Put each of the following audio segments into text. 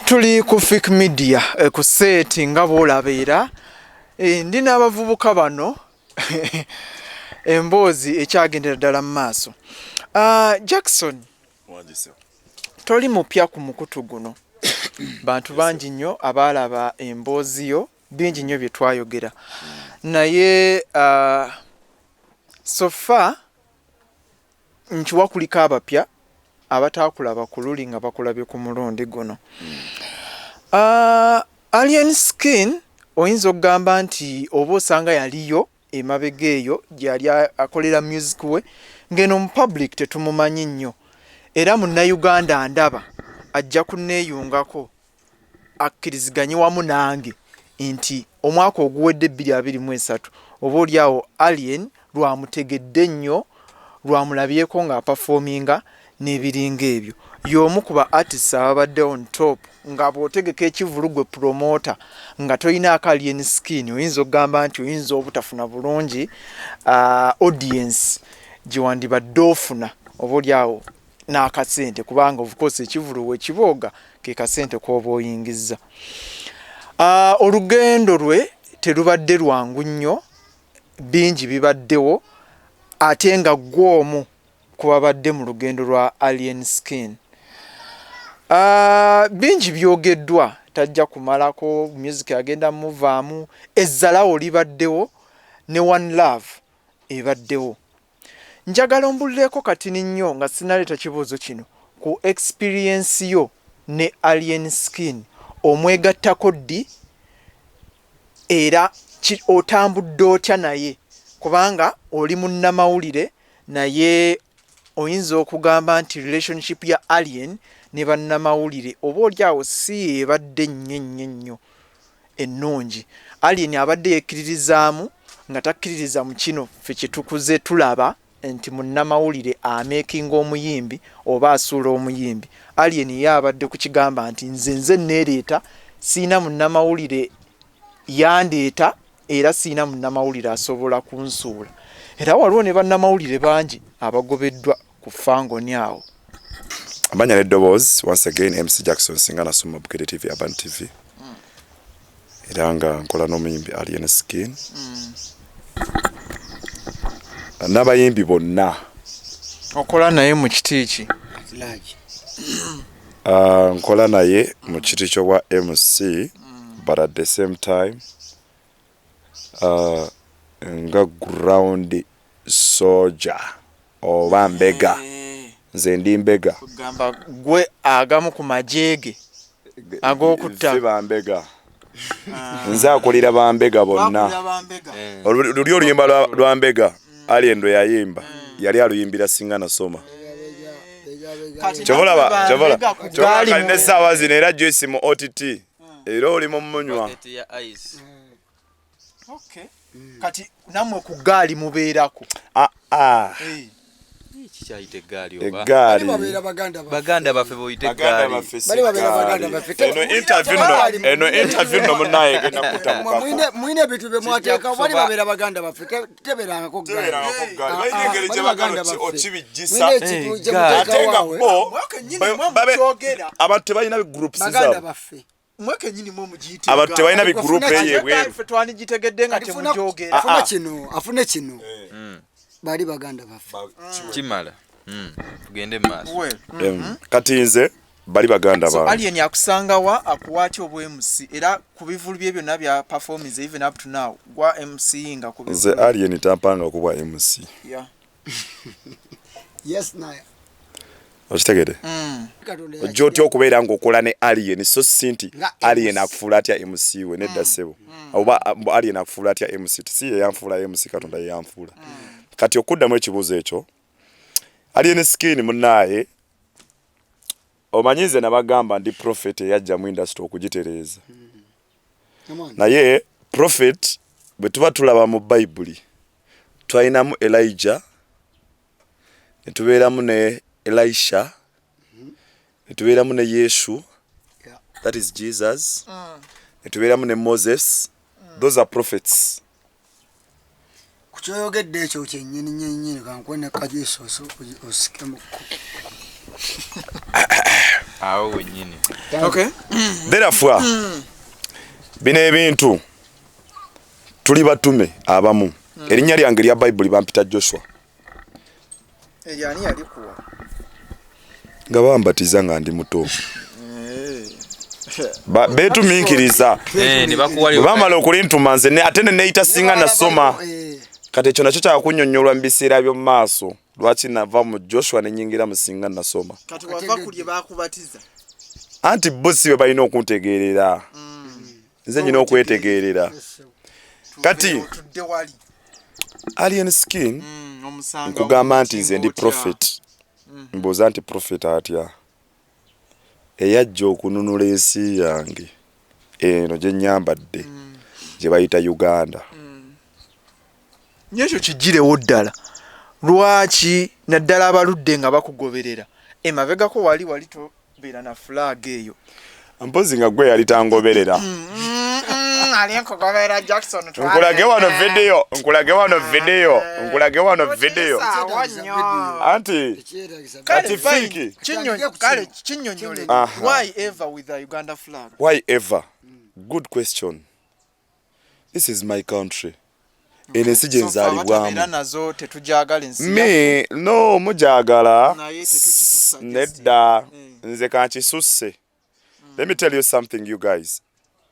Tuli ku Fik Media ku seti nga boolabeera ndi n'abavubuka bano emboozi ekyagendera ddala mu maaso. Jackson, toli mupya ku mukutu guno. Bantu bangi nnyo abaalaba emboozi yo, bingi nnyo bye twayogera. Naye sofa nkiwa kuliko abapya abataakulaba ku luli nga bakulabye ku mulundi guno. Alien Skin oyinza okugamba nti oba osanga yaliyo emabega eyo gyali akolera music we ngeno mu public tetumumanyi nnyo, era munnayuganda ndaba ajja kunneeyungako akkiriziganye wamu nange nti omwaka oguwedde 2023 oba oliawo Alien lwamutegedde nnyo, lwamulabyeko nga performinga n'ebiringa ebyo. Y'omu ku ba artists ababadde on top nga bw'otegeka ekivulugwe promoter nga toyina Alien Skin oyinza okugamba nti oyinza obutafuna bulungi audience gye wandibadde ofuna oba oliawo n'akasente, kubanga of course ekivulu wekibooga ke kasente k'oba oyingizza. Olugendo lwe terubadde lwangu nnyo, bingi bibaddewo, ate nga gw'omu kubabadde mu lugendo lwa Alien Skin. Bingi byogeddwa tajja kumalako, music agenda muvaamu, ezzalawo libaddewo ne One Love ebaddewo. Njagala ombulireko katini nnyo nga sinaleeta kibuuzo kino ku experience yo ne Alien Skin, omwegattako ddi era otambudde otya naye, kubanga oli munnamawulire naye oyinza okugamba nti relationship ya Alien ne bannamawulire oba oliawo si ebadde nnyo ennungi. Alien abadde yekkiririzaamu nga takkiririza mu kino ffe kye tukuze tulaba nti munnamawulire ameekinga omuyimbi oba asuula omuyimbi. Alien ye abadde ku kigamba nti nze neereeta, siina munnamawulire yandeeta era siina munnamawulire asobola kunsuula. Era waliwo ne bannamawulire bangi abagobeddwa ku fangoni awo. Abanya n'eddoboozi, once again MC Jackson singa nasoma Bukere TV, Aban TV. Era nga nkola n'omuyimbi Alien Skin. N'abayimbi bonna. Okola naye mu kiti ki? Nkola naye mu kiti ky'obwa MC, but at the same time nga ground soldier oba mbega. Nze ndi mbega. Kugamba gwe agamu ku majeege ag'okutta. Nze bambega. Nze akulira bambega bonna. Luli oluyimba lwa mbega Alien ndo yayimba yali aluyimbira singa nasoma. Chovola kalina essaawa zino era Joyce mu OTT era oli mu munywa. Okay. Kati namwe ku gaali mubeerako. Kikyayite gaali oba. Gaali. Baganda baffe boyite gaali. Bali babeera baganda baffe. Eno interview no munaye genda kutamuka. Mwine bitu be mwateeka bali babeera baganda baffe. Teberangako gaali. Bayingere gye baganda okibijjisa. Ate nga bo abantu tebalina groups baganda zaabwe. baffe. Mweke nyini mwe mugiyitira. Abantu tebalina bi group eyebweru. Ffe twanigitegedde nga temujogera. Afune kino. Bali baganda baffe. Kimala. Tugende maaso. Kati nze bali baganda So bange. Alien yakusangawa akuwaati obwemusi era ku bivulu bye byonna bya performance even up to now gwa MC nga ku Nze Alien tampanga kubwa MC. Yeah. Yes naye. Okitegede? Ojjoti okubeera ng'okola ne Alien so sinti Alien akufuula atya MC we nedda ssebo. Oba Alien akufuula atya MC si ye yanfuula MC Katonda ye yanfuula. Kati okuddamu ekibuuzo ekyo Alien Skin munaaye omanyize nabagamba ndi prophet eyajja mu industry okugitereeza. Naye prophet bwe tuba tulaba mu Bayibuli twalinamu Elijah, ne tubeeramu ne Elisha, ne tubeeramu ne Yesu, that is Jesus, ne tubeeramu ne Moses. Those are prophets. Kuchoyogedde ekyo kyennyini kankwene kajiso osikemu. awo wennyini. Okay. Therefore, bino ebintu tuli batume abamu. Erinnya lyange lya Bible bampita Joshua. Eyani yalikuwa. Nga bambatiza nga ndi muto. Betumiikiriza. Ne bakuwali. Bamala okulintuma nze ate ne neeyita singa nasoma. Kati ekyo nakyo kyakunnyonnyolwa mu biseera by'omu maaso. Lwaki nava mu Joshua ne nyingira mu singa nasoma. Kati wava kulye bakubatiza. Anti bosi be balina okuntegeerera. Nze nyina okwetegeerera. Kati alien skin nkugamba nti nze ndi prophet. Mbuuza nti prophet atya. Eyajja okununula ensi yange eno gye nnyambadde gye bayita Uganda. Nyekyo kigirewo ddala. Lwaki naddala abaludde nga bakugoberera emabegako wali tobeera na flag eyo. Mpozi nga gwe yali tangoberera. Ali nkugobera Jackson. Nkulage wano video. Anti kati fiki kinyonyole. Why ever with the Uganda flag? Why ever? Good question. This is my country. Ensi gye nzaalibwamu. Me no mujagala nedda nze kankisusse. Let me tell you something, you guys.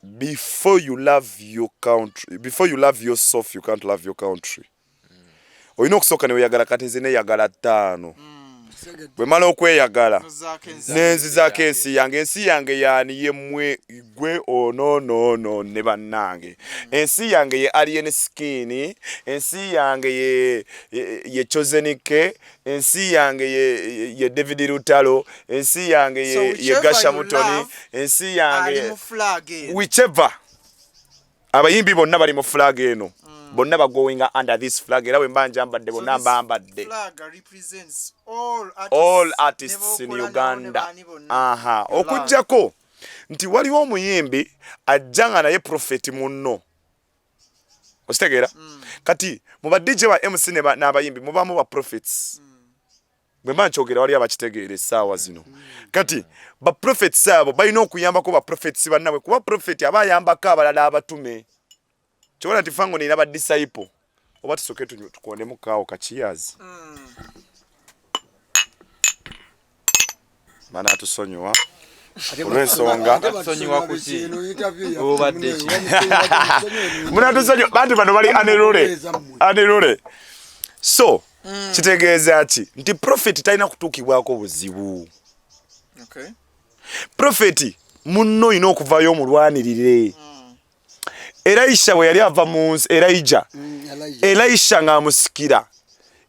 Before you love your country, before you love yourself, you can't love your country. Oyina okusooka ne weyagala kati nze neeyagala ttaano. Bwe mala okweyagala nenzizaako ensi yange yaani ye mmwe gwe no ne bannange. Ensi yange ye alien skin, ensi yange ye chosenike, ensi yange ye David Lutalo, ensi yange ye Gasha Mutoni, ensi yange whichever. Abayimbi bonna bali mu flag eno. Bonna going under this flag era wemba njambadde bonna mbambadde. Flag represents all artists in Uganda. Aha, okujjako nti waliwo omuyimbi ajjanga naye prophet munno. Ositegeera? Kati mu ba DJ wa MC n'abayimbi mubamu ba prophets. Bwemba nkyogera wali abakitegeera essaawa zino. Kati ba prophets abo balina okuyambako ba prophets bannabwe kuba prophet aba ayambako abalala abatume. Chobora tifango ni naba disciple. Oba tusoke tukondemu kawo ka cheers. Mana atusonyiwa. Olwensonga atusonyiwa kuki. Obadde ki. Muna atusonyiwa bantu bano bali anerole. So, kitegeeza ki nti prophet talina kutuukibwako buzibu. Okay. Prophet munno ina okuvaayo omulwanirire. Elisha bwe yali ava mu Elisha ng'amusikira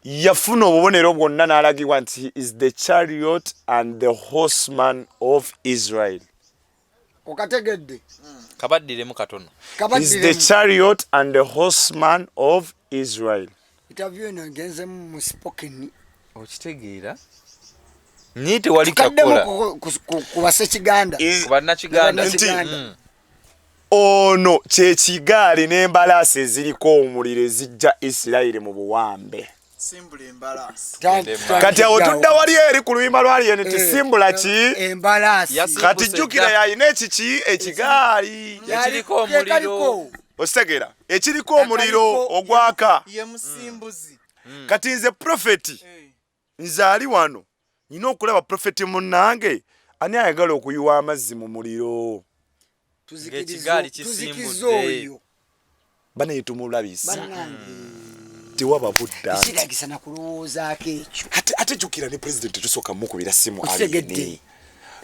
yafuna obubonero bwonna n'alagibwa nti he is the chariot and the horseman of Israel. Okategedde. Kabaddiremu katono. He is the chariot and the horseman of Israel. Interview eno ngenze mu spoken. Okitegeera? Nite wali kakola. Kubase Kiganda. Kubanna Kiganda. Ono kyekigaali n'embalaasi eziriko omuliro ezijja Isirayiri mu buwambe. Simbula embalaasi. Kati awo tudda wali eri ku luyimba lwali eno ti simbula ki? Embalaasi. Kati jjukira yayina ekiki ekigaali. Ekiriko omuliro. Ositegeera ekiriko omuliro ogwaka. Ye musimbuzi. Kati nze profeti nze ali wano nina okulaba profeti munnange ani ayagala okuyiwa amazzi mu muliro. Tuzikizo bana tumulabisa tiwaba budda kiragisa kulowoozaako ekyo ate jukira ne president tusooka mukubira simu alini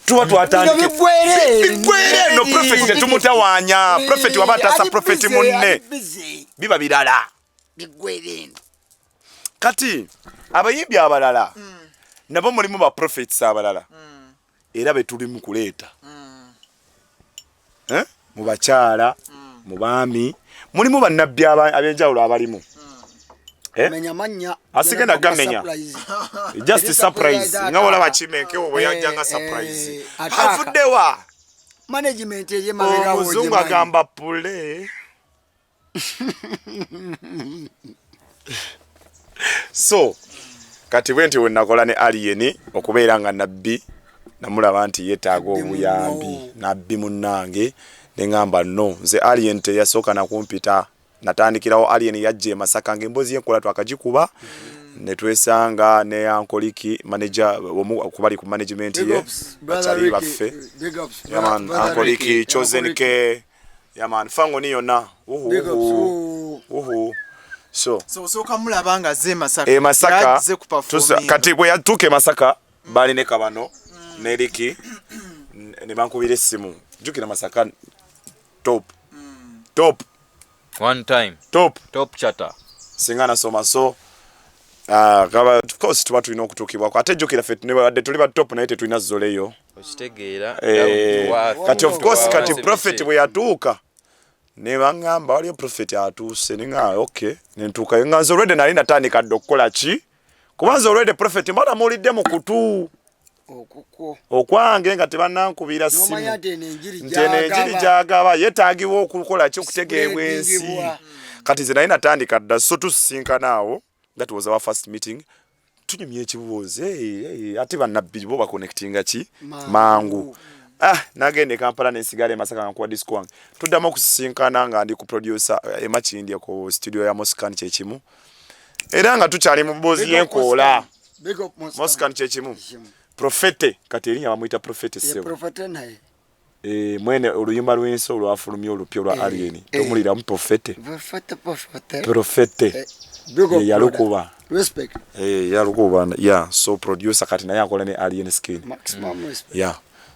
tuwa twatandike bigwere no prophet tumutawaanya prophet wabatasa prophet munne biba birala bigwere kati abayimbi abalala nabo mulimu ba prophets abalala era betuli mu kuleeta mu bakyala mu baami mulimu bannabbi ab'enjawulo abalimu menya manya asigenda gamenya just surprise nga wala bakimenke obo yajjanga surprise afuddewa management ye mabega omuzungu agamba pule so kati bwenti wenakola ne alien okubeera nga nabbi namulaba nti yeetaaga obuyambi nabbi munnange ne ngamba no nze alien teyasooka nakumpita natandikirawo alien yajja e Masaka ng'emboozi y'enkola twakagikuba ne twesanga ne Ankoliki manager kubali ku management ye bachali baffe yaman Ankoliki chosen ke yaman fango ni yonna so kamulaba nga ze Masaka Masaka performing kati bwe yatuuke Masaka bali ne kabano ne Liki ne bankubira essimu jukira Masaka top one time top chatter singa nasoma so kaba of course tuba tulina okutuukibwako ate jukira ffe wadde tuli ba top naye tetulina zoleyo okitegeera kati of course kati prophet bwe yatuuka ne baŋŋamba waliyo prophet atuuse ne ŋŋamba okay ne ntuukayo nga nze already nali natandika dde okukola ki kuba nze already prophet mbona muwulidde mu kutu okwange nga tebanankubira ssimu nti enjiri gyagaba yeetaagibwa okukola ki okutegeebwa ensi kati nze naye natandika dda so tusisinkana awo that was our first meeting tunyumya ekibuuzi ate bannabbi bo baconnectinga ki mangu nagende Kampala nensigala e Masaka nkuwa disco wange tuddamu okusisinkana nga ndi ku producer Makindya ku studio ya Moscan kyekimu era nga tukyali mu bboozi y'enkoola Moscan kyekimu Profete kati erinnya bamuyita Profete sebo mwene oluyimba lw'ensi olwafulumya olupya olwa alien tomuliramu Profete yalukuba respect yalukuba so producer kati naye akola ne alien skin maximum respect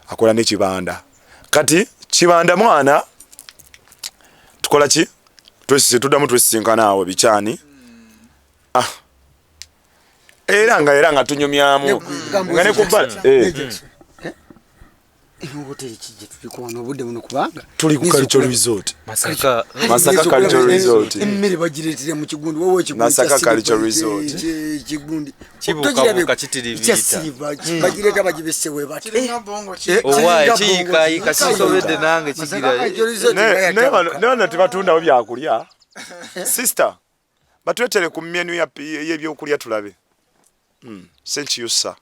akola ne Kibanda kati Kibanda mwana tukola ki tuddamu twesisinkana awo bikyani era nga tunyumyamu nga ne kubbala tuli ku cultural resort Masaka cultural resort emmere bagireetera mu kigundi wowe kigundi Masaka cultural resort kigundi kibukabuka kitiribita bagireeta bagibesewe bati owaye kiyikayika kisobedde nange kigira ne tebatundawo byakulya sister batwetere ku menu y'ebyokulya tulabe senkyusa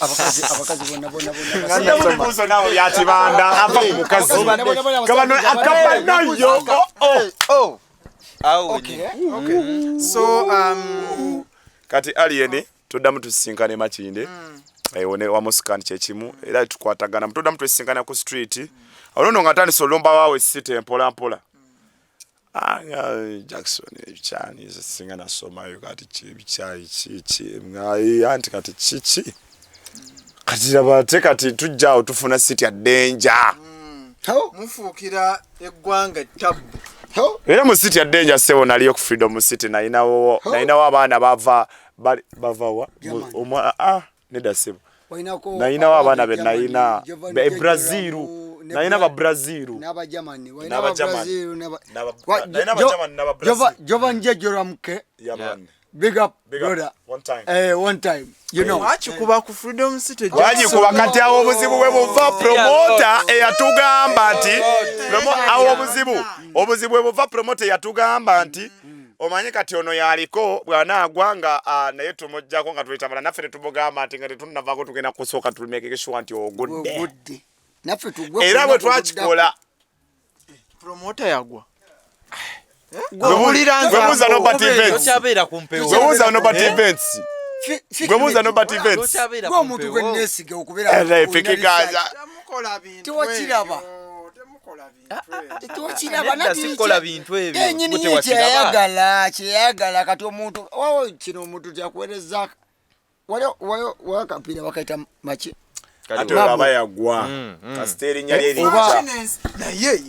abakazi buzo nawo byakibanda ava ku mukazi kabano akabanayo so kati alien tuddamu tusisinkane Makinde ne wa Moscan kyekimu era tukwatagana tuddamu tusisinkana ku street olono nga tandise olomba waawe city mpola mpola Jackson ebikyani singa nasomayo kati ebikyayi kiki anti kati kiki kati labate kati tujjaawo tufuna city ya danger mufuukira eggwanga tabu era mu city ya danger sebo naliyo ku freedom city nayinawo abaana bavawa neda sebo nayinawo abaana be nayina Brazil nayina ba Brazil n'abajamani Jovan Jejoramke big up brother one time you know akikuba ku freedom city wajikuba kati awo obuzibu bwe buva promoter eyatugamba nti obuzibu bwe buva promoter eyatugamba nti omanye kati ono yaliko bwanaagwa nga naye tumujjako nga tulitabala naffe tumugamba nti nga tetunnavaako tugenda kusooka tulimekeke sure nti ogudde era bwe twakikola promoter yagwa gwebuuza nobody events omuntu gwenesiga okubeera tewakiraba sikola bintu ebyo enyini kyeyagala kati omuntu wawo kino omuntu kyakuweereza wakapiira bakaita maki ate aba yagwa kasita erinnya lye naye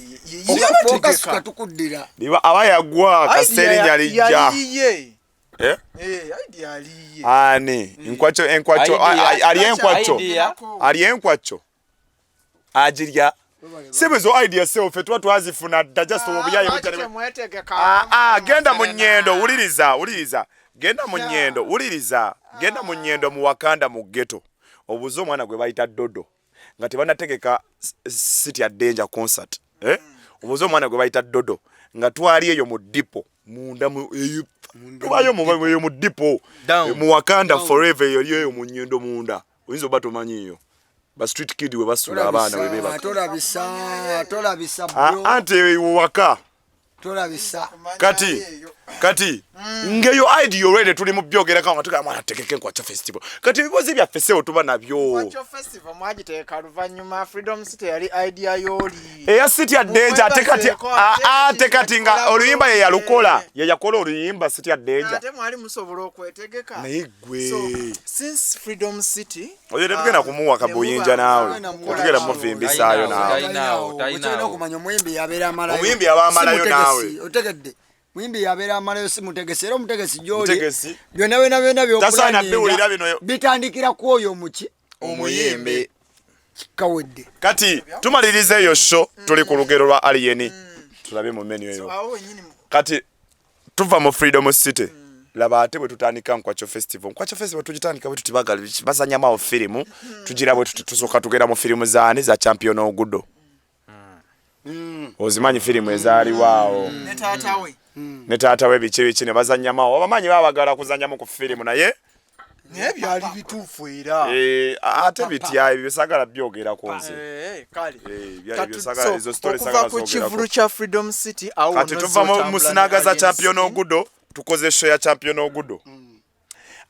okasuka tukuddira aba yagwa kasita erinnya lijja ani enkwacho ali enkwacho agirya sebezo idea seo fe tuba twazifuna dda just obuyaye genda mu nnyendo wuliriza genda mu nnyendo mu Wakanda mu ghetto obuzo omwana gwe bayita Dodo nga tebanategeka city ya danger concert obuzo omwana gwe bayita Dodo nga twali eyo mu dipo munda tubayo mu dipo mu Wakanda forever eyo mu nnyendo munda oyinza oba tomanyiiyo ba street kid we basula abaana we beba tolabisa ante waka tolabisa kati ngeyo idea already tuli mu byogera kama tuka mwana tekeke nkwacha festival kati bibozi bya festival tuba nabyo nkwacha festival mwagiteeka luvanyuma Freedom City yali idea yoli eya city ya danger ate kati nga oluyimba ye yalukola ye yakola oluyimba city ya danger ate mwali musobola okwetegeka naigwe so since Freedom City oyo tugenda kumuwa kabuyinja nawe tugenda muvimbisaayo nawe tayina okumanya omuyimbi yabeera amalayo omuyimbi yabamalayo nawe otegedde muyimbi yabeera amalayo si mutegesi era omutegesi gyoli byonna byokulanyinga bitandikira ku oyo omuki omuyimbi kawedde kati tumaliriza eyo show tuli ku lugero lwa Alien tulabe mu menu eyo kati tuva mu Freedom City laba ate bwe tutandika nkwacho festival tugitandika bwe tutibagala bazanya mawo filimu tugira bwe tusoka tugera mu filimu zaani za Champion Ogudo ozimanyi filimu ezaali wao ne taata we biche bichi ne bazanya mawo abamanyi babagala kuzanya mu ku filimu naye byali bituufu era ate bitya ebisagala byogera konze kale byosagala izo stories sagala ku kivulu kya Freedom City awo kati tuva mu sinaga za Champion Ogudo tukoze show ya Champion Ogudo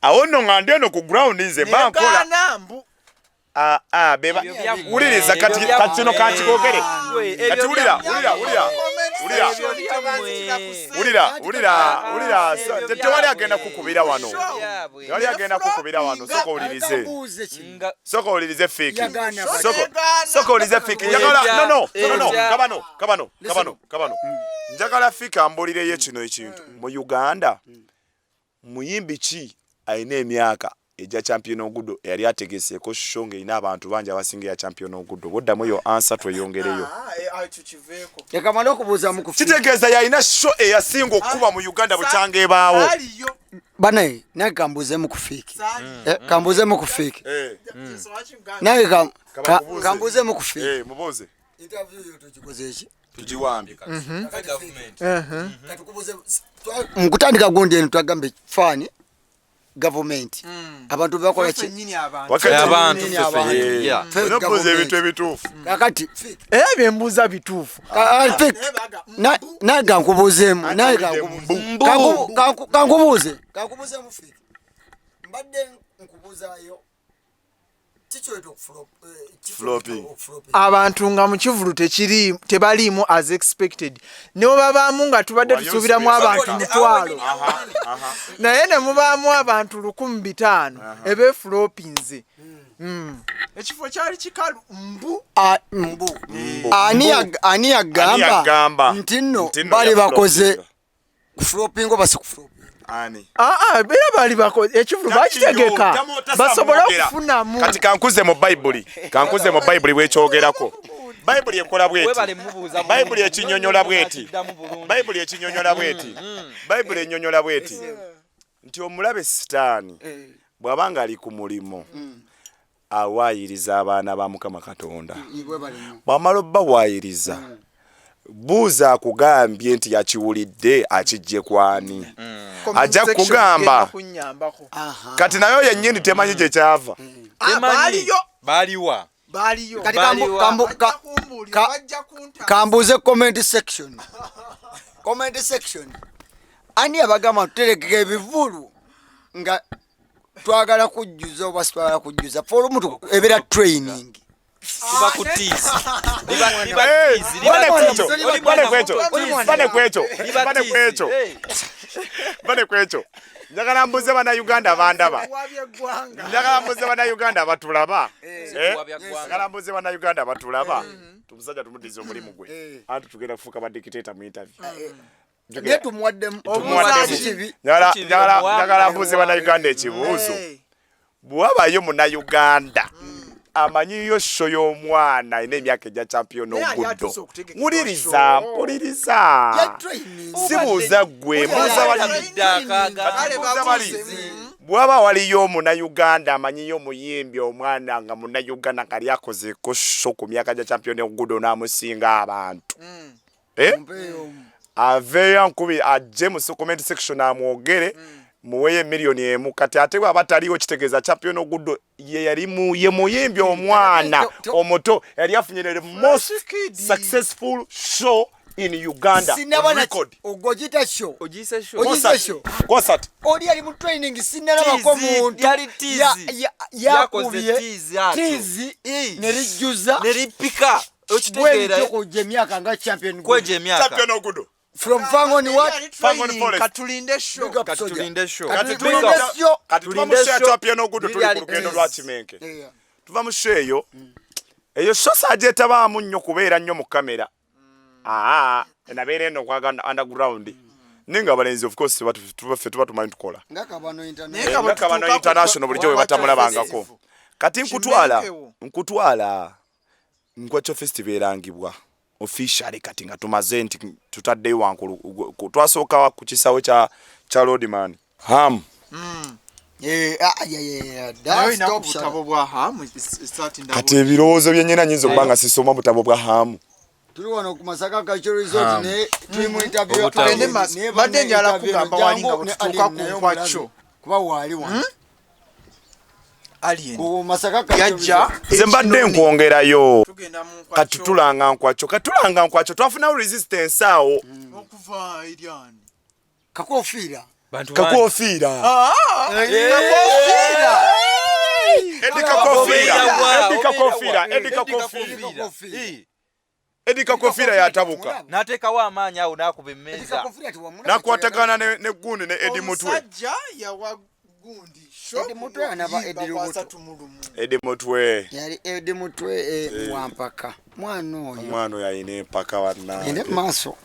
awo no ngande no ku ground nze bankola beba uliriza kati no kanti kokere kati ulira tewali agenda kukubira wano soko ulirize fiki soko ulirize fiki no kabano njagala fika ambolire ye kino ekintu mu Uganda muyimbi ki ayina emyaka eja Champion Ogudo yali ategeseeko shonge ina abantu banja abasinga ya Champion Ogudo boddamu yo answer tweyongereyo yakamala okubuuza mu kufi kitegeeza yalina show eyasinga okuba mu Uganda bukyanga ebaawo banaye naye kambuuze mu kufiiki kambuuze mu kufiiki naye kambuuze mu kufiiki mubuuze interview yo tukikoze eki tugiwambye mukutandika gundi eno twagambe fani government abantu bakola ki abantu nobuze ebintu ebituufu kakati byembuuza bituufu naye gankubuuzeemu kankubuuze fiki mbadde nkubuuzaayo abantu nga mu kivulu tebaliimu as expected ne babaamu nga tubadde tusuubiramu abantu 1,000 naye ne mubaamu abantu 1,500 ebeefulopinze ekifo kyali kikalu ani yagamba nti nno bali bakoze kufulopinga oba si kufulopinga beera bali bakoze ekivulu bakitegeka basobole okufunamu kati kankuze mu Bible bwekyogerako Bible ekola bweti Bible ekinyonyola bweti Bible enyonyola bweti nti omulabe Sitaani bw'abanga ali ku mulimo awaayiriza abaana ba Mukama Katonda bw'amala obbawayiriza buuza akugambye nti yakiwulidde akijje kwani ajja kugamba kati nayo yennyini temanyi gye kyava baliwa kambuuze comment section ani abagamba tuterekeka ebivulu nga twagala kujjuza oba sitwagala kujjuza for omuntu ebeera training bane kwecho njagala mbuze bana Uganda bandaba abatulaba njagala mbuze bana Uganda abatulaba tumusajja tumudize omulimu gwe antu tugenda kufuka ba dictator mu interview njagala mbuze bana Uganda ekibuuzo bwabayo mu Uganda amanyiyo show y'omwana ine emyaka eja Champion Ogudo muliriza sibuuza gwe bwaba waliyo muna Uganda amanyiyo omuyimbi omwana nga muna Uganda kali akozeeko show ku myaka ja Champion Ogudo n'amusinga abantu aveyo nkubi ajje mu comment section amwogere muweye milioni emu kati ate bwaba taliwo kitegeeza champion oguddo ye muyimbi omwana omuto yali afunyire the most successful show in Uganda. Record. Ogojita show. Ogise show. Concert. Oli ali mu training sinalaba ko muntu. Yali tease. Yakoze tease. Nerijuza. Neripika. Okitegeera. Kuje myaka nga champion. Kweje myaka. Champion oguddo. From Fangoni what? Fangoni Forest. Katulinde show. Katulinde show. Tuva mu show champion oguddo tuli ku lugendo lwa Kimenke. Tuva mu show eyo. Eyo show sajetabaamu nnyo kubeera nnyo mu kamera. Nabeera eno kwaga underground. Ninga abalenzi of course tuba tumanyi tukola. Ngaka bano international bulijjo batamulabangako. Kati nkutwala Nkwacho festival erangibwa officially kati nga tumaze nti tutaddeyo wankulu twasooka ku kisawo kya Roadman Ham. Kati ebirowoozo byennyina nyinza okuba nga sisoma butabo bwa Ham. Tuli wano ku Masaka Cultural Resort ne tuli mu interview badde njala kugamba wali nga bututuuka ku Nkwacho kuba wali wano alien ku Masaka Cultural Nze mbadde nkwongerayo kati tulanga Nkwacho twafunawo resistance awo okuva Iriani Kakofiira Edika Kofira yatabuka. Natekawo amaanyi awo nakuba emmeza. Nakwatagana ne gundi ne Edi Mutwe. Omusajja yawa gundi. Edi Mutwe anaba Edi Mutwe. Yali Edi Mutwe wampaka. Mwana yayina empaka wanna. Ine maaso.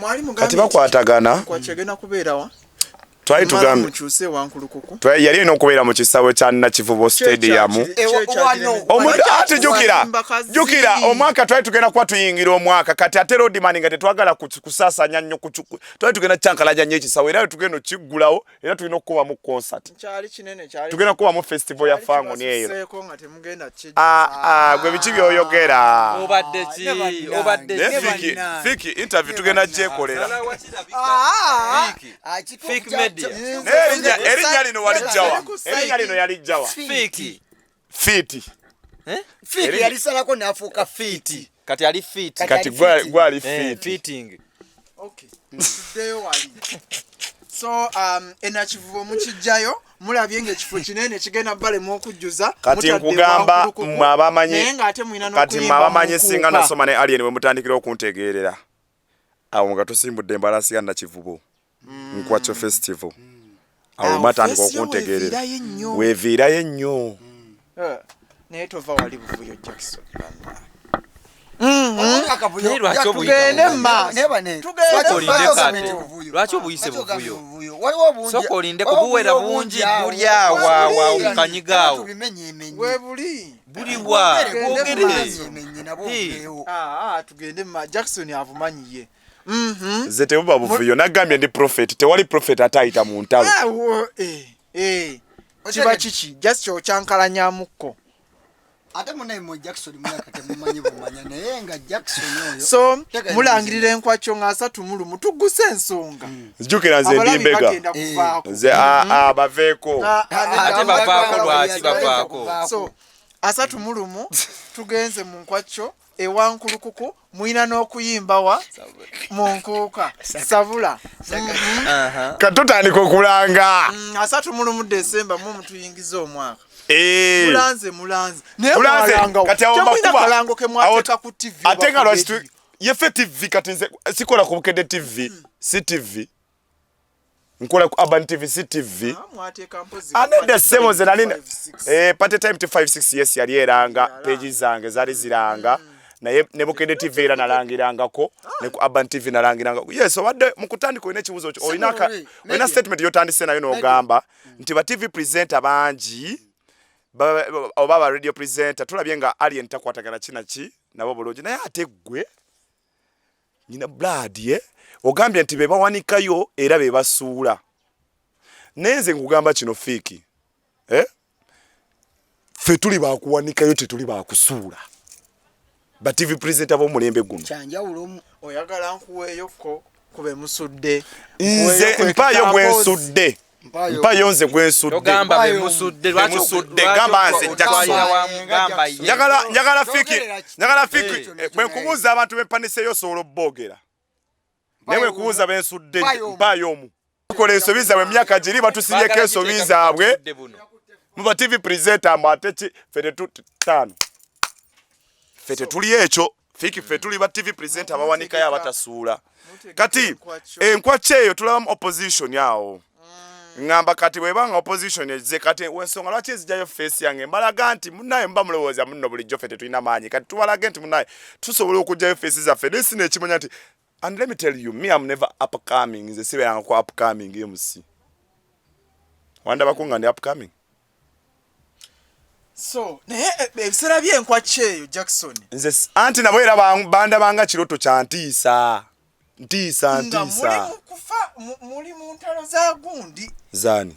Mwalimu kati bakwatagana. Kwachegena kubeerawa. Twali tugambe mukyuse wankulukuku. Twali yali n'okubeera mu kisawo kya Nakivubo Stadium. Ate jukira omwaka twali tugenda kuba tuyingira omwaka kati ate Roadman nga tetwagala kusaasanya nnyo twali tugenda kyankalajja nnyo ekisawo era tugenda okiggulawo era tulina okuba mu concert. Tugenda kuba mu festival ya Fangoni eyo. Gwe biki by'oyogera. Obadde Fiki interview tugenda gyekolera. Fiki media. Erinnya lino walijjawa. Erinnya lino yalijjawa. Fiki. Fiti. Fiki yalisalako n'afuuka fiti. Kati ali fit. Kati gwali fiti. Fitting. Okay. Today wali. So enakivubo mukijjayo mulabye ng'ekifo kinene kigenda bale mu okujjuza kati nkugamba mwabamanyi singa nasoma ne alien bwe mutandikira okuntegeerera awo nga tusimbudde embalasi ya Nakivubo Nkwacho festival awo matandika okuntegeerera weeviirayo ennyo naye tova wali buvuyo Jackson Lwaki obuyise buvuyo? Soko olinde kubuwera bungi buli awo kanyigaawo. Buli wa bwogere. Tugende ma Jackson avumanyiye. Nze tebuba buvuyo nagambye ndi prophet tewali prophet atayita mu ntalo. Kiba kiki just kyokyankalanyamukko. Ate munaye mu Jackson mwaka temumanyi bumanya naye nga Jackson oyo so mulangirira Nkwacho nga 3 tuguse ensonga jukira nze ndimbega nze baveeko ate bavaako lwaki bavaako so 3 tugenze mu Nkwacho ewankulukuku muina n'okuyimba wa munkuuka sabula katutandika okulanga 3 December mu mutuyingiza omwaka Mulanze. Kati awo kalango ke mwateka ku TV. Atenga lwaki yefe TV kati nze sikola ku Bukedde TV, CTV. Nkola ku Urban TV, CTV. Mwateka mpozi. Another same ze nalina. Pate time to 56 yes yali eranga page zange zali ziranga. Naye ne Bukedde TV era nalangirangako ne ku Urban TV nalangirangako. Yes, wadde mukutandiko ine kibuzo oyina statement yotandise nayo n'ogamba nti ba TV presenter bangi Baba radio presenter tulabye nga alien takwatagana kinaki nabo bulungi naye ate gwe nyina blood ogambye nti be bawanikayo era be basuula nenze ngugamba kino fiki fe tuli bakuwanikayo tetuli bakusuula ba TV presenter bo mulembe guno chanjawulo oyagala nkuweyoko kube musudde nze mpayo gwensudde mpayo nze gwensudde togamba be musudde musudde gamba nze njagala fiki bwe nkubuuza abantu bempaniseyo osobola obboogera naye bwe nkubuuza bensudde mpayo omu tukola ensobi zaabwe emyaka giri batusibyeko ensobi zaabwe muba tv presenter ate ffe tetutaano ffe tetuli ekyo fiki ffe tuli ba tv presenter abawanikayo abatasuula kati enkwakya eyo tulabamu opposition yawo ngamba kati bwebanga opposition ezze kati wensonga lwaki ezijjayo face yange mbalaga nti munnaye mba mulowooza munno bulijjo ffe tetulina maanyi kati tubalage nti munnaye tusobola okujjayo face zaffe nesina ekimanya nti and let me tell you me I'm never upcoming nze sibeeranga ku upcoming MC wanda bakunga ndi upcoming so naye ebiseera byenkwakya eyo Jackson nze anti nabo era bandabanga kiroto kya ntiisa muli mu ntalo za gundi zani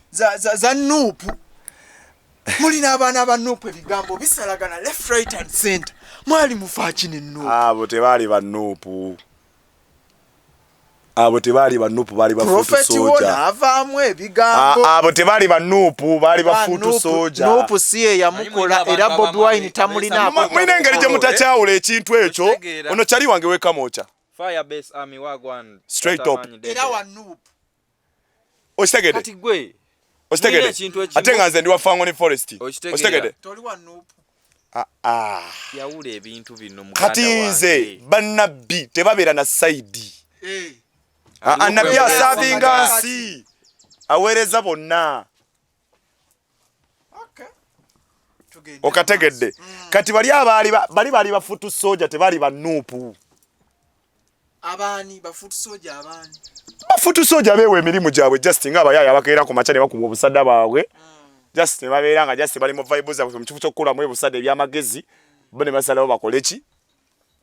za nuupu mulina abaana ba nuupu ebigambo bisalagana left right and center mwali mufa kino nuupu abo tebaali banuupu baali bafutu soja avaamu ebigambo abo tebaali banuupu baali bafutu soja nuupu si ye yamukola era Bobi Wine tamulinaako mwine engeri gye mutakyawula ekintu ekyo ono kyali wange wekamocha Firebase Army wagwan straight up era wa nuupu okitegede kati gwe ate nga nze ndi wa Fangoni Forest okitegede toli wa nuupu yawula ebintu bino kati nze bannabbi tebabeera na saidi annabbi asavinga nsi aweereza bonna okategedde kati bali bafutu soja tebaali banuupu abaani bafutu soja abaani bafutu soja beewa emirimu gyabwe just nga abayaaya abakeera ku makya ne bakuba obusadde baabwe just ne babeera nga just bali mu vibe zaabwe mu kifo ky'okukulamu ebusadde ebyamagezi bo ne basalawo bakole ki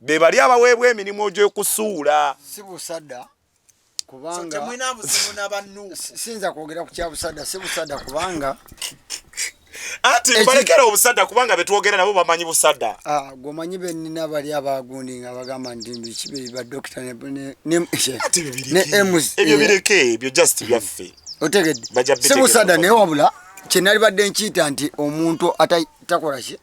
be bali abaweebwa emirimu gy'okusuula si busadda kubanga sinza kwogera ku kya busadda si busadda kubanga ati balekera obusadda kubanga betwogera nabo bamanyi busadda gomanyi benina bali abagundi nga bagamba nti kibiri ba doctor ne ebyo bireke ebyo just byaffe otegedde si busadda naye wabula kyenali badde nkiyita nti omuntu atakola ki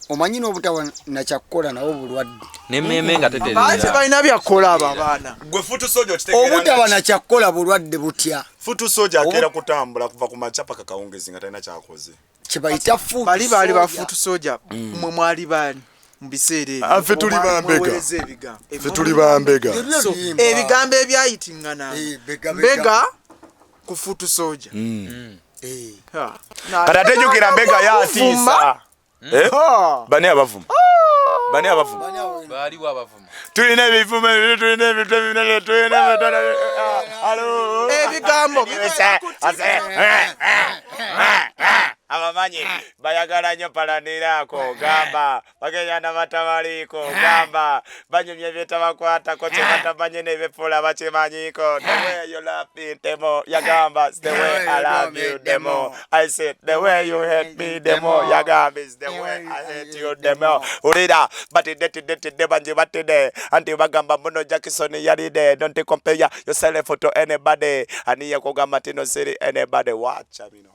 omanyi n'obutawa nakyakukola nawo bulwadde n'emmeme nga tetereera balina byakukola abo abaana gwe futu soja okitegeera obutawa nakyakukola bulwadde butya futu soja akeera kutambula kuva ku makya paka kawungezi nga talina kyakoze kyebayita futu bali bafutu soja mwe mwali bali mu biseera ebyo ffe tuli bambega ebigambo ebyayitingana mbega ku futu soja kati ate jjukira mbega yatiisa bani abavuma baaliwo abavuma tulina ebivumo ebigambo abamanyi bayagala nnyo palaniraako gamba bagenda batabaliiko gamba banyumya byetabakwatako kyebatamanye nebefuula bakimanyiko the way you love me demo yagamba the way I love you demo I said the way you hate me demo yagamba is the way I hate you demo ulira batidetidetide banji batide anti bagamba muno Jackson yalide don't compare yourself to anybody aniye kugamba tino siri anybody watch bino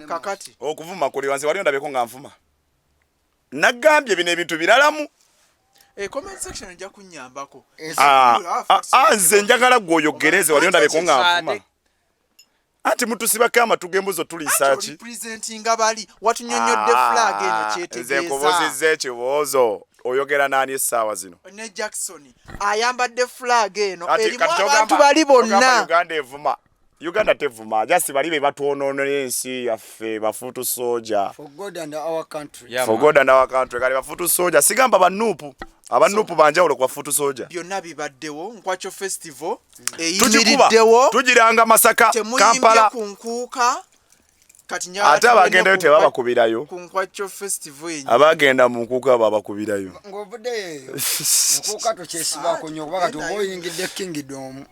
kakati okuvuma kuli wansi wali ondabeko nga nvuma nagambye bino ebintu biralamu comment section ejja kunnyambako nze njagala gwoyogereze wali ondabeko nga nvuma anti mutusibako amatu embuzo tuliisa ki representinga bali watunyonyodde flag eno kyetegeeza nze nkubuzizza ekiboozo oyogera naani essaawa zino ne Jackson ayambadde flag eno erimu abantu bali bonna Uganda evuma Uganda tevuma just bali be batwonoona ensi yaffe bafutu soja for God and our country kali bafutu soja sigamba abanupu banjawulo kwa futu soja byonna bibaddewo Nkwacho festival eyimiriddewo tugiranga Masaka Kampala kunkuuka kati ate abagendayo tebabakubirayo ku Nkwacho festival yenye abagenda mu nkuuka babakubirayo ng'ovudde nkuuka tokyesibako nnyo kuba kati oba oyingidde kingdom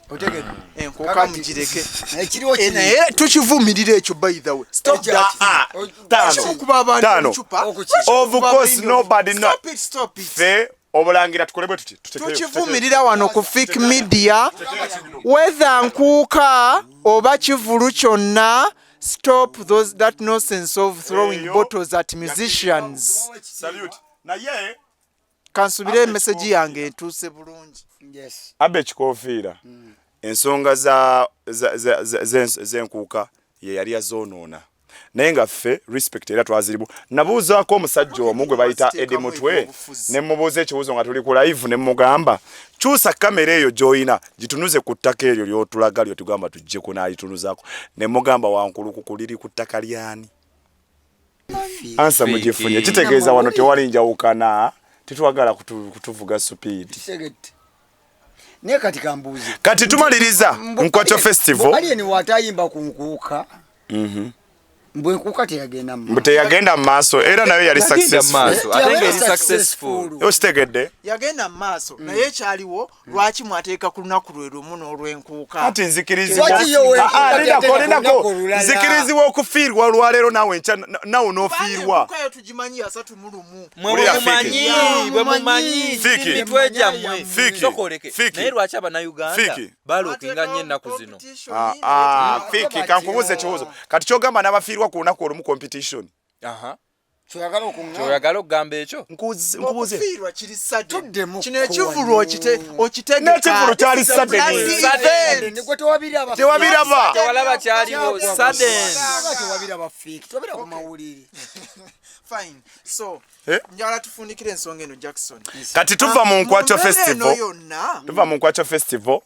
otegedde enkuuka mugireke ekiriwo naye tukivumirira ekyo by the way stop that tano of course nobody stop it fe obulangira tukolebwe tuti tukivumirira wano ku fake media whether nkuuka oba kivulu kyonna stop that nonsense of throwing bottles at musicians. Salute. Naye kansubire message yange etuuse bulungi. Yes. abe kikofiira ensonga z'enkuuka ye yali yazoonoona naye nga ffe respect era twaziribu nabuuzaako omusajja omu gwe bayita Edi Mutwe ne mubuuza ekibuuzo nga tuli ku live ne mugamba kyusa kamera eyo gy'oyina gitunuze ku ttaka eryo ly'otulaga lyotugamba tuggyeko n'alitunuzaako ne mugamba wankulukuku liri ku ttaka lyani ansa mugifunye kitegeeza wano tewali njawukana titwagala kutuvuga supiidi ne kati kambuzi kati tumaliriza Nkwacho Festival ali ni watayimba ku nkuuka mbwe nkuuka teyagenda mu maaso era nayo yali successful ostegedde yagenda mu maaso naye ekyaliwo lwaki mwateeka ku lunaku lwe lumu n'olw'enkuuka ati nzikirizibwa okufiirwa olwaleero nawe n'ofiirwa tugimanyi asatu mu lumu bwe mumanyi mitwe gyammwe sokoleke naye lwaki abannayuganda balookinga nnyo ennaku zino Fiki kankubuuza ekibuuzo kati kyogamba n'abafiirwa ku lunaku olumu competition kyoyagala okugamba ekyo okufiirwa kiri sadde kino ekivulu okitegeka n'ekivulu kyali sadde tewabiraba tewalaba kyaliwo sadden fine so njala tufundikira ensonga eno Jackson kati tuva mu Nkwacho Festival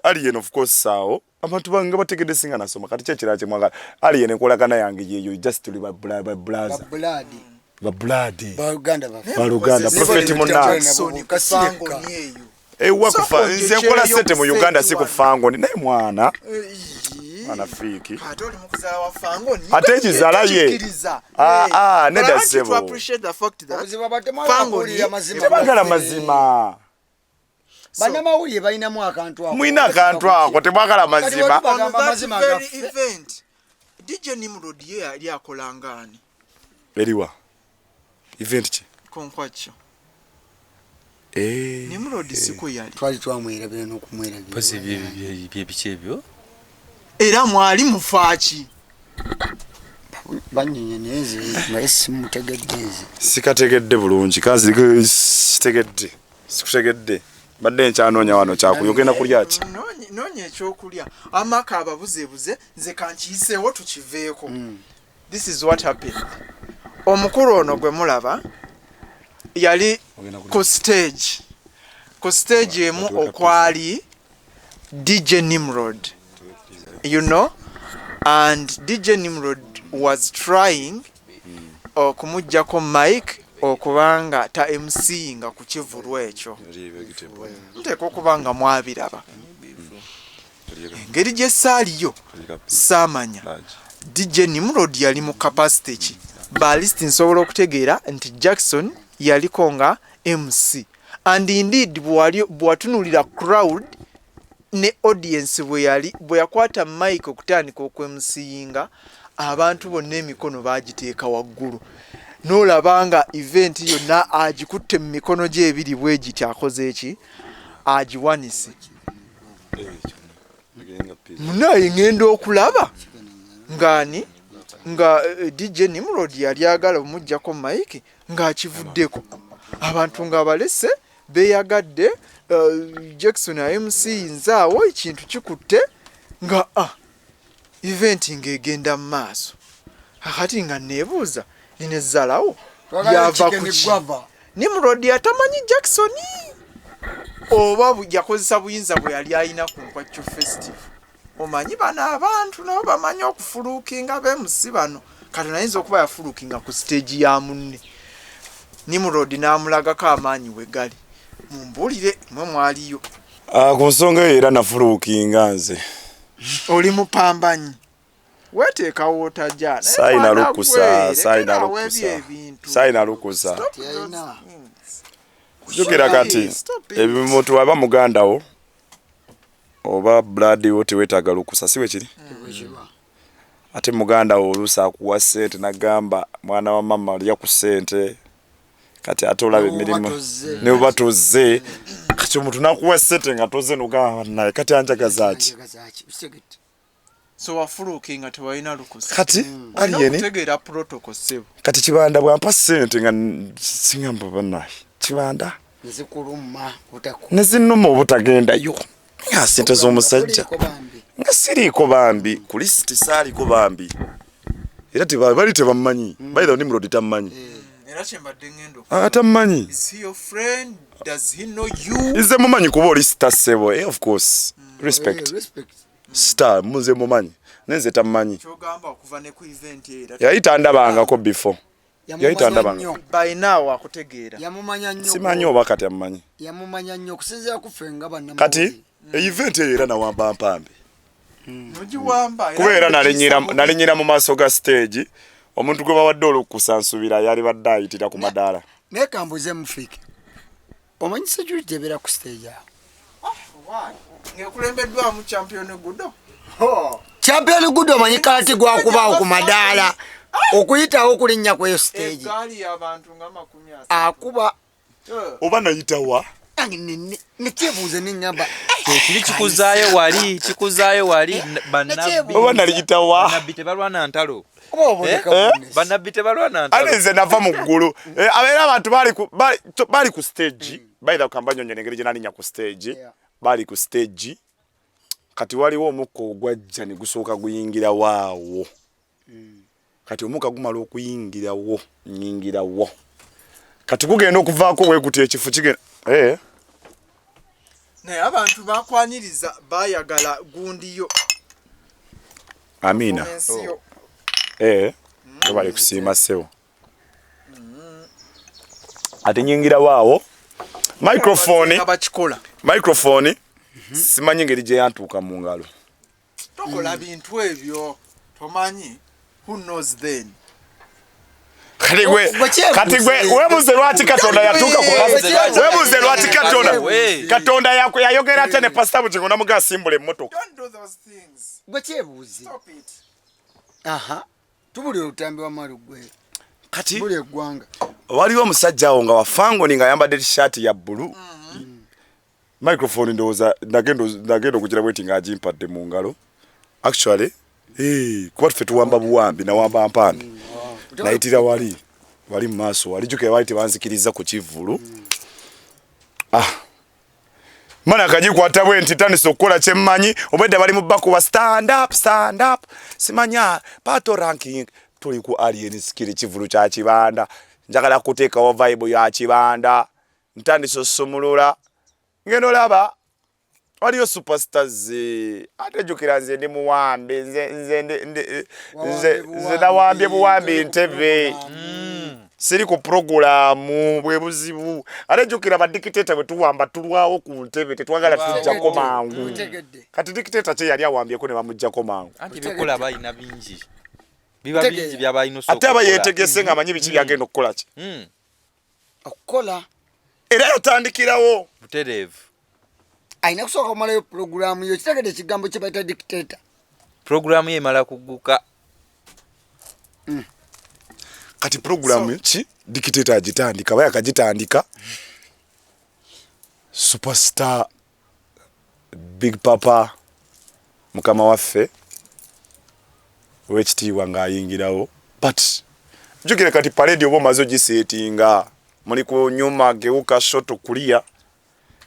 Alien of course sao abantu banga bategedde singa nasoma kati kyekira kye mwagala Alien enkolagana yange yeyo just tuli ba blood Uganda prophet Munazi kasango nyeyo wakufa nze nkola sente mu Uganda sikufango ni naye mwana Fiki atoli mukuzala wa fango ni ate kizala ye neda sebo to appreciate the fact that fango ni tebagala mazima bana mawuye balinamu akantu ako mwina akantu ako tebagala mazima event DJ Nimrod yali akolangani eriwa event ki Nkwacho Nimrod siko yali twali twamwerabira n'okumwerabira pasi bye ebyo era mwali mufaaki banyinye neze mayesi mutegedde sikategedde bulungi kazi sitegedde sikutegedde badde nkyanoonya wano kyakuyogenda kulya ki noonya ekyokulya amaka ababuzebuze nze kankiyiseewo tukiveeko this is what happened omukulu ono gwe mulaba yali ku stage emu okwali DJ Nimrod you know and DJ Nimrod was trying okumujjako mic okubanga ta MC nga ku kivulu ekyo nteeka okubanga mwabiraba engeri gye saaliyo saamanya DJ Nimrod yali mu capacity ki balist nsobola okutegeera nti Jackson yaliko nga MC and indeed bwatunulira crowd ne audience bwe yakwata mic okutandika okwemusiyinga abantu bonna emikono bagiteeka waggulu n'olabanga event yonna agikutte mu mikono gye ebiri bwe giti akoze eki agiwanise munaye ngenda okulaba nga DJ Nimrod yali agala omujjako mic ng'akivuddeko abantu nga balese beyagadde Jackson MC nzaawo ekintu kikutte nga event ng'egenda mu maaso akati nga neebuuza lino ezzalawo lyava ku ki Nimrod atamanyi Jackson oba yakozesa buyinza bwe yali alina ku Nkwacho Festival omanyi bano abantu nabo bamanyi okufuluukinga bemusi bano kati nayinza okuba yafuluukinga ku stage ya munne Nimrod n'amulagako amaanyi we gali mumbuulire mwe mwaliyo ku nsonga eyo era nafuluukinga nze oli mupambanyi weteekawo otajja sayina lukusa jukira kati ebimuntu aba muganda wo oba blood wo teweetaaga lukusa siwe kiri ate muganda wo oluusi akuwa ssente nagamba mwana wa mama alya ku ssente kati ate olaba emirimu ne bwe batuze kati omuntu nakuwa sente nga toze nogamba naye kati anjagaza ki so wafuluke nga tewalina lukusa kati aliyeni kutegeera protocol sebo kati kibanda bwampa sente nga singamba banaye kibanda nezinuma obutagendayo nga sente z'omusajja nga siriiko bambi ku lisiti saaliko bambi era bali tebammanyi bayira ni mulodi tammanyi era kyembadde ngendo atammanyi is he your friend does he know you ize mumanyi kuba oli star sebo of course respect star muze mumanyi nenze tammanyi kyogamba okuva ne ku event era yayita ndabangako before yayita ndabanga by now akutegeera yamumanya nnyo simanyi oba kati ammanyi yamumanya nnyo okusinziira ku ffe nga bannamawulire kati event eyo era nawamba mpambe nogiwamba kubeera nalinyira mu maaso ga stage omuntu gwe bawadde olukusansubira yali badde ayitira ku madaala naye kambuze mufike omanyi security ebeera ku stage awo ngekulembeddwamu champion gudo champion gudo omanyi kalati gwakubaawo ku madaala okuyitawo okulinnya kweyo stage egaali y'abantu nga 10 akuba oba nayitawa nekyebuuze neŋŋamba kiri kikuzaayo wali oba naliyitawa bannabbi tebalwana ntalo oba oboneka bannabbi tebalwana ntalo ale nze nava mu ggulu abeera abantu bali ku stage bayira kukamba nyonyo engeri gye nalinnya ku stage bali ku stage kati waliwo omukka ogwajja ne gusooka guyingira waawo kati omukka gumala okuyingirawo nyingirawo kati gugenda okuvaako weekuti ekifo kigenda naye abantu bakwaniriza bayagala gundiyo amina bali kusiima ssebo ate nyingira waawo microphone simanyi ngeri gye yantuuka mu ngalo tokola bintu ebyo tomanyi who knows then kati gwe webuze lwaki katonda yatuuka webuze lwaki katonda yayogera ate ne pasita bukingo namuga asimbula emmotoka gwe kyebuuze tubulira obutambi wa malu gwe kati buli eggwanga waliwo omusajja awo nga wafangoni nga ayambadde tishaati ya bbulu microphone ndowooza nagenda okugira bweti ng'agimpadde mu ngalo actually kuba tuffe tuwamba buwambi nawamba mpambi nayitira wali mu maaso walijjukira wali tebanzikiriza ku kivvulu mana akagikwata bwe nti tandisa okukola kyemmanyi obwedda bali mu bakuba stand up simanya pato ranking tuli ku alien skill kivvulu kya kibanda njagala kuteekawo vibe ya kibanda ntandisa osumulula ngeno laba waliyo superstars ate jukira nze ndi muwambe nze nawambye buwambi Ntebe siri ku programu bwe buzibu ate jukira ba dictator bwe tuwamba tulwawo ku Ntebe tetwagala tujjako mangu kati dictator kye yali awambyeko ne bamujjako mangu anti bikola bayina bingi biba bingi byabayina soko ate abayetegese nga amanyi biki byagenda okukola ki okukola era yotandikirawo butereevu ayina kusooka kumalayo programu yo kitegedde ekigambo kye bayita dictator programu ye emala kugguka kati programu ki dictator agitandika baya kagitandika superstar big papa mukama waffe wekitiibwa ng'ayingirawo but jukire kati parade oba omaze ogiseetinga muli ku nyuma geuka shoto kulia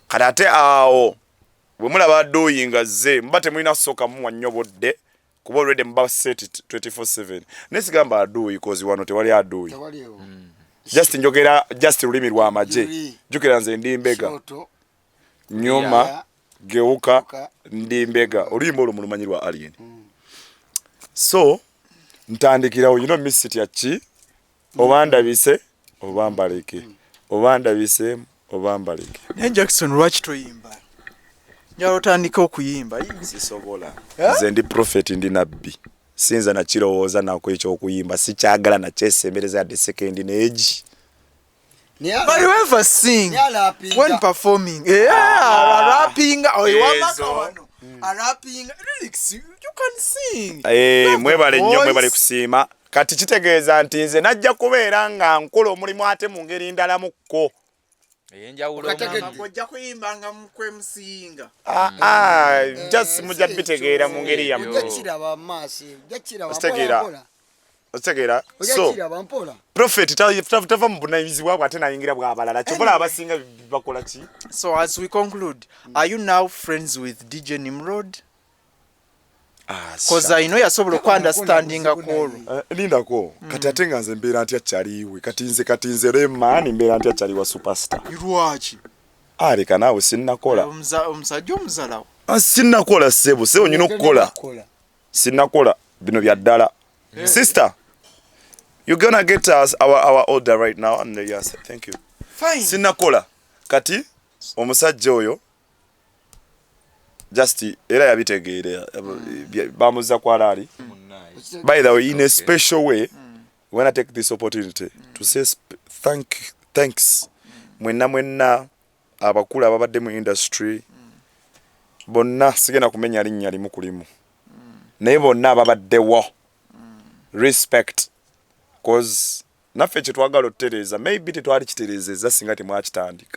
kati ate awo bwe mulaba adoyinga ze mba temulina kusooka muwa nnyo budde kuba already mba set 24/7 nesigamba adoyi kozi wano tewali adoyi just njogera just lulimi lwa maje jukira nze ndi mbega nyuma geuka ndi mbega oluyimba olwo mulumanyi lwa alien so ntandikirawo yino misiti yachi obandabise obambaleke obandabise obambaleke ne Jackson lwaki toyimba njalo otandika okuyimba sisobola nze ndi prophet ndi nabbi sinza na kirowooza nako ekyokuyimba sikyagala na kyesembereza yadde second age but you ever sing when performing rapping or rapping lyrics you can sing mwebale nnyo mwebale kusiima kati kitegeeza nti nze najja kubeera nga nkola omulimu ate mu ngeri ndala mukko enjawulo ojja kuyimbanga mu kwemusinga just mujja bitegeera mu ngeri yammwe otegeera so prophet tava mu bunanyizibwa bw'ate nayingira bw'abalala kyobola abasinga bakola ki. So as we conclude, are you now friends with DJ Nimrod? Because I know yasobola ku understanding akolo. Lindako kati ate nga nze mbeera ntya kyaliwe kati nze Rema mbeera ntya kyaliwa superstar. Lwaki? Leka naawe sinnakola. Omusajja omuzalawo. Sinnakola sebo nyina okukola. Sinnakola bino bya ddala. Sister, you're gonna get us our order right now and yes, thank you. Fine. Sinnakola kati omusajja oyo just era yabitegeere bamuza kwa lali. By the way, in a special way, when I take this opportunity to say thanks mwenna abakulu ababadde mu industry bonna sigenda kumenya linnya limu kulimu naye bonna ababaddewo respect cause naffe kye twagala otutereeza maybe tetwali kitereezezza singa temwakitandika